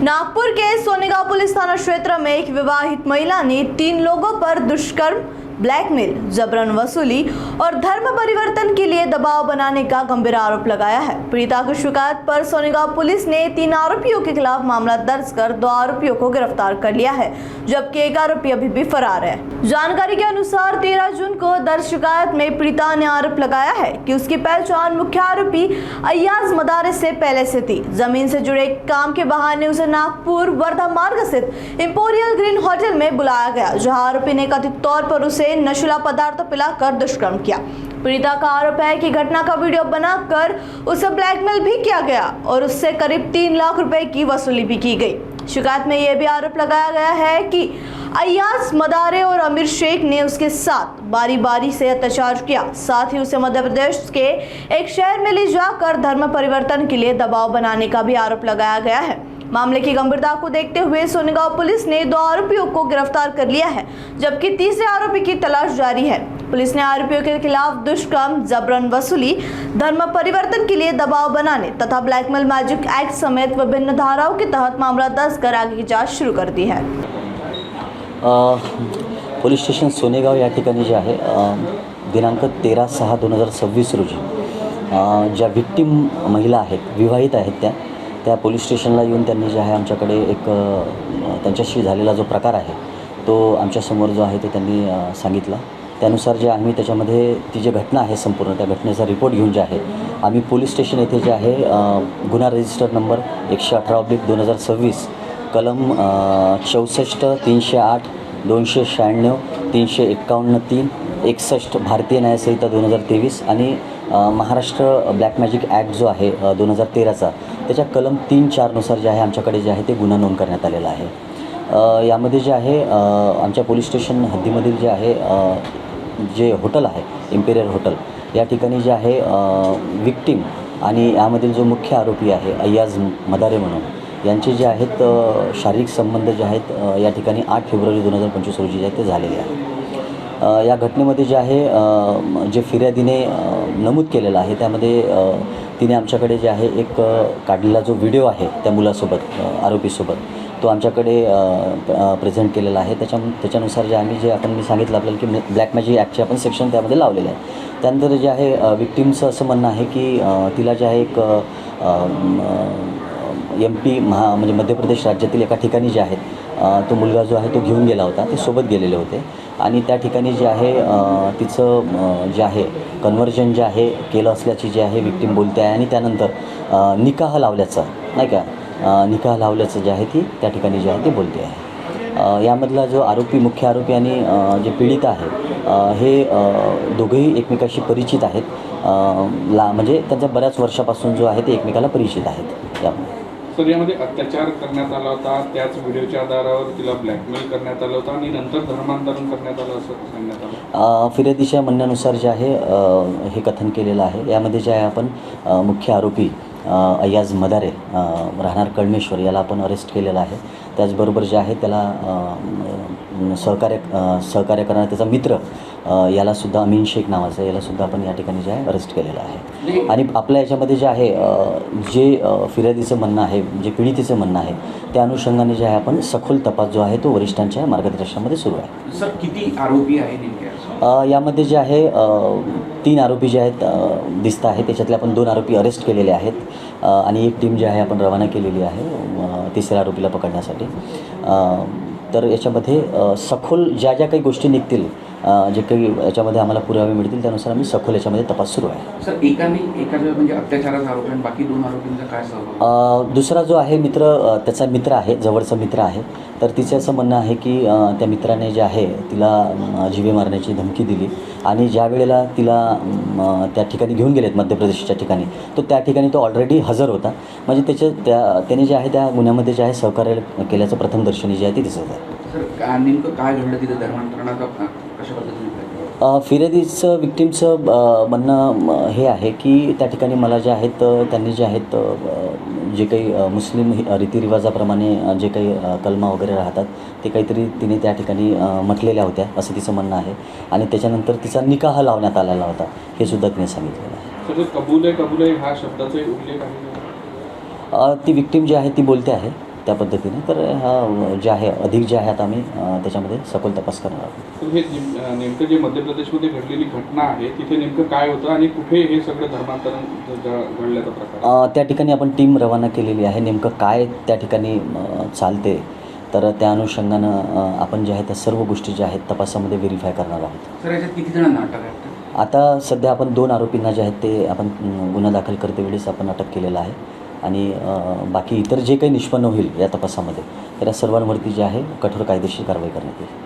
नागपुर के Sonegaon police थाना क्षेत्र में एक विवाहित महिला ने 3 लोगों पर दुष्कर्म, ब्लैकमेल, जबरन वसूली और धर्म परिवर्तन के लिए दबाव बनाने का गंभीर आरोप लगाया है। पीड़िता की शिकायत पर सोनेगांव पुलिस ने 3 आरोपियों के खिलाफ मामला दर्ज कर 2 आरोपियों को गिरफ्तार कर लिया है, जबकि एक आरोपी अभी भी फरार है। जानकारी के अनुसार 13 जून को दर्ज शिकायत में पीड़िता ने आरोप लगाया है कि उसकी पहचान मुख्य आरोपी अय्याज मदारे से पहले से थी। जमीन से जुड़े काम के बहाने उसे नागपुर वर्धा मार्ग स्थित इंपोरियल ग्रीन होटल में बुलाया गया, जहां आरोपी ने कथित तौर पर उसे नशीला पदार्थ पिलाकर दुष्कर्म किया। पीड़िता का आरोप है कि घटना का वीडियो बनाकर उसे ब्लैकमेल भी किया गया और उससे करीब 3 लाख रुपए की वसूली भी की गई। शिकायत में यह भी आरोप लगाया गया है कि अय्याज मदारे और अमीर शेख ने उसके साथ बारी बारी से अत्याचार किया। साथ ही उसे मध्य प्रदेश के एक शहर में ले जाकर धर्म परिवर्तन के लिए दबाव बनाने का भी आरोप लगाया गया है। मामले की गंभीरता को देखते हुए सोनेगांव पुलिस ने 2 आरोपियों को गिरफ्तार कर लिया है, जबकि तीसरे आरोपी की तलाश जारी है। पुलिस ने आरोपियों के खिलाफ दुष्कर्म, जबरन वसूली, धर्म परिवर्तन के लिए दबाव बनाने तथा ब्लैकमेल मैजिक एक्ट समेत विभिन्न धाराओं के तहत मामला दर्ज कर आगे की जांच शुरू कर दी है। पोलीस स्टेशन सोनेगाव या ठिकाणी जे आहे दिनांक 13/6/2026 रोजी ज्या विक्टीम महिला आहेत, विवाहित आहेत, त्या पोलीस स्टेशनला येऊन त्यांनी जे आहे आमच्याकडे एक त्यांच्याशी झालेला जो प्रकार आहे तो आमच्यासमोर जो आहे तो त्यांनी सांगितला। त्यानुसार जे आम्ही त्याच्यामध्ये ती जी घटना आहे संपूर्ण त्या घटनेचा रिपोर्ट घेऊन जे आहे आम्ही पोलीस स्टेशन येथे जे आहे गुन्हा रजिस्टर नंबर 118/2026 कलम 64, 308, 296, 351, 3 61 भारतीय न्याय संहिता 2023 आणि महाराष्ट्र ब्लॅक मॅजिक ॲक्ट जो आहे 2013चा त्याच्या कलम 3-4 नुसार जे आहे आमच्याकडे जे आहे ते गुन्हा नोंद करण्यात आलेला आहे। यामध्ये जे आहे आमच्या पोलीस स्टेशन हद्दीमधील जे आहे जे हॉटेल आहे इम्पेरियल हॉटेल या ठिकाणी जे आहे विक्टीम आणि यामधील जो मुख्य आरोपी आहे अय्याज मदारे म्हणून यांचे जे आहेत शारीरिक संबंध जे आहेत या ठिकाणी 8 फेब्रुवारी 2025 रोजी जे आहेत ते झालेले आहेत। या घटनेमध्ये जे आहे जे फिर्यादीने नमूद केलेलं आहे त्यामध्ये तिने आमच्याकडे जे आहे एक काढलेला जो व्हिडिओ आहे त्या मुलासोबत आरोपीसोबत तो आमच्याकडे प्रेझेंट केलेला आहे। त्याच्यानुसार जे आम्ही मी सांगितलं आपल्याला की ब्लॅक मॅजिक ॲक्टचे आपण सेक्शन त्यामध्ये लावलेले आहे। त्यानंतर जे आहे विक्टीमचं असं म्हणणं आहे की तिला जे आहे एक MP म्हणजे मध्य प्रदेश राज्यातील एका ठिकाणी जे आहेत तो मुलगा जो आहे तो घेऊन गेला होता, ते सोबत गेलेले होते आणि त्या ठिकाणी जे आहे तिचं जे आहे कन्व्हर्जन जे आहे केलं असल्याची जे आहे विक्टीम बोलते आहे आणि त्यानंतर निकाह लावल्याचं नाही का निकाह लावल्याचं जे आहे ती त्या ठिकाणी जे आहे ते बोलते आहे। यामधला जो आरोपी मुख्य आरोपी आणि जे पीडित आहे हे दोघेही एकमेकाशी परिचित आहेत। म्हणजे त्यांच्या बऱ्याच वर्षापासून जो आहे ते एकमेकाला परिचित आहेत। त्यामुळे सर यामध्ये अत्याचार करण्यात आला होता, त्याच व्हिडिओच्या आधारावर तिला ब्लॅकमेल करण्यात आलं होतं आणि नंतर धर्मांतरण करण्यात आलं असं सांगण्यात आलं। फिर्यादीच्या म्हणण्यानुसार जे आहे हे कथन केलेलं आहे। यामध्ये जे आहे आपण मुख्य आरोपी अय्याज मदारे राहणार कळमेश्वर याला आपण अरेस्ट केलेला आहे। त्याचबरोबर जे आहे त्याला सहकार्य करणारा त्याचा मित्र यालासुद्धा अमीन शेख नावाचा यालासुद्धा आपण या ठिकाणी जे आहे अरेस्ट केलेलं आहे। आणि आपल्या याच्यामध्ये जे आहे जे फिर्यादीचं म्हणणं आहे, जे पीडितेचं म्हणणं आहे त्या अनुषंगाने जे आहे आपण सखोल तपास जो आहे तो वरिष्ठांच्या मार्गदर्शनामध्ये सुरू आहे। सर किती आरोपी आहे नेमके? यामध्ये जे आहे 3 आरोपी जे आहेत दिसत आहे, त्याच्यातले आपण 2 आरोपी अरेस्ट केलेले आहेत आणि एक टीम जी आहे आपण रवाना केलेली आहे तिसऱ्या आरोपीला पकडण्यासाठी। तर याच्यामध्ये सखोल ज्या काही गोष्टी निघतील जे काही याच्यामध्ये आम्हाला पुरावे मिळतील त्यानुसार आम्ही सखोल याच्यामध्ये तपास सुरू आहे। सर एकाचा म्हणजे अत्याचाराचा आरोप आणि बाकी 2 आरोपींचा काय सहभाग? दुसरा जो आहे मित्र त्याचा मित्र आहे, जवळचा मित्र आहे, तर तिचं असं म्हणणं आहे की त्या मित्राने जे आहे तिला जीवे मारण्याची धमकी दिली आणि ज्या वेळेला तिला त्या ठिकाणी घेऊन गेलेत मध्य प्रदेशच्या ठिकाणी तो त्या ठिकाणी तो ऑलरेडी हजर होता। म्हणजे त्याने जे आहे त्या गुन्ह्यामध्ये जे आहे सहकार्य केल्याचं प्रथमदर्शनी जे आहे ते दिसत आहे। सर नेमकं काय घडलं तिथं धर्मांतरणाचा कशा पद्धतीने? फिर्यादीचं विक्टीमचं म्हणणं हे आहे की त्या ठिकाणी मला जे आहेत त्यांनी जे आहेत जे काही मुस्लिम रीतिरिवाजाप्रमाणे जे काही कलमा वगैरे राहतात ते काहीतरी तिने त्या ठिकाणी म्हटलेल्या होत्या असं तिचं म्हणणं आहे आणि त्याच्यानंतर तिचा निकाह लावण्यात आलेला होता हे सुद्धा तिने सांगितलेलं आहे। कबूल आहे हा शब्दाचा उल्लेख आहे? ती विक्टीम जी आहे ती बोलते आहे त्या पद्धतीने तर हा जे आहे अधिक जे आहे आता आम्ही त्याच्यामध्ये सखोल तपास करणार आहोत. तर हे नेमकं जे मध्य प्रदेशमध्ये घडलेली घटना आहे तिथे नेमकं काय होतं आणि कुठे हे सगळं धर्मांतरण घडल्याचा प्रकार? त्या ठिकाणी आपण टीम रवाना केलेली आहे. नेमकं काय त्या ठिकाणी चालते तर त्या अनुषंगानं आपण जे आहे त्या सर्व गोष्टी ज्या आहेत तपासामध्ये व्हेरीफाय करणार आहोत. सर, याच्यात किती जणांना अटक आहे? आता सध्या आपण 2 आरोपींना जे आहेत ते आपण गुन्हा दाखल करते वेळेस आपण अटक केलेला आहे आणि बाकी इतर जे काही निष्पन्न होईल या तपासामध्ये तर या सर्वांवरती जे आहे कठोर कायदेशीर कारवाई करण्यात येईल.